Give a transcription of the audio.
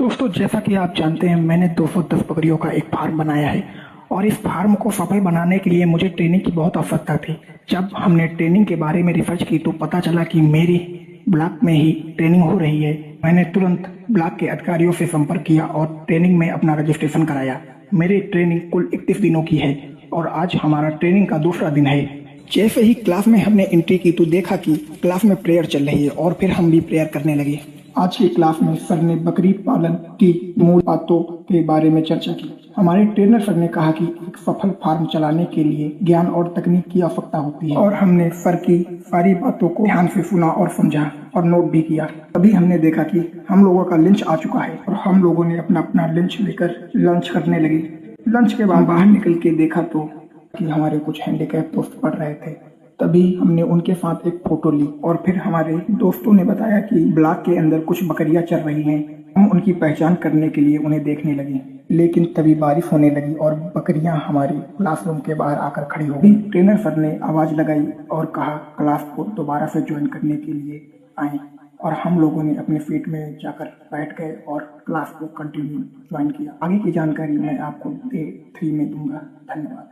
दोस्तों, जैसा कि आप जानते हैं, मैंने 210 बकरियों का एक फार्म बनाया है और इस फार्म को सफल बनाने के लिए मुझे ट्रेनिंग की बहुत आवश्यकता थी। जब हमने ट्रेनिंग के बारे में रिसर्च की तो पता चला कि मेरी ब्लॉक में ही ट्रेनिंग हो रही है। मैंने तुरंत ब्लॉक के अधिकारियों से संपर्क किया और ट्रेनिंग में अपना रजिस्ट्रेशन कराया। मेरी ट्रेनिंग कुल 31 दिनों की है और आज हमारा ट्रेनिंग का दूसरा दिन है। जैसे ही क्लास में हमने एंट्री की तो देखा कि क्लास में प्रेयर चल रही है और फिर हम भी प्रेयर करने लगे। आज की क्लास में सर ने बकरी पालन की मूल बातों के बारे में चर्चा की। हमारे ट्रेनर सर ने कहा कि एक सफल फार्म चलाने के लिए ज्ञान और तकनीक की आवश्यकता होती है और हमने सर की सारी बातों को ध्यान से सुना और समझा और नोट भी किया। तभी हमने देखा कि हम लोगों का लंच आ चुका है और हम लोगों ने अपना अपना लंच लेकर लंच करने लगे। लंच के बाद बाहर निकल के देखा तो कि हमारे कुछ हैंडीकैप दोस्त पढ़ रहे थे। तभी हमने उनके साथ एक फोटो ली और फिर हमारे दोस्तों ने बताया कि ब्लॉक के अंदर कुछ बकरियां चल रही हैं। हम उनकी पहचान करने के लिए उन्हें देखने लगे, लेकिन तभी बारिश होने लगी और बकरियां हमारे क्लासरूम के बाहर आकर खड़ी हो गई। ट्रेनर सर ने आवाज लगाई और कहा क्लास को दोबारा से ज्वाइन करने के लिए आए और हम लोगों ने अपने सीट में जाकर बैठ गए और क्लास को कंटिन्यू ज्वाइन किया। आगे की जानकारी मैं आपको डे 3 में दूंगा। धन्यवाद।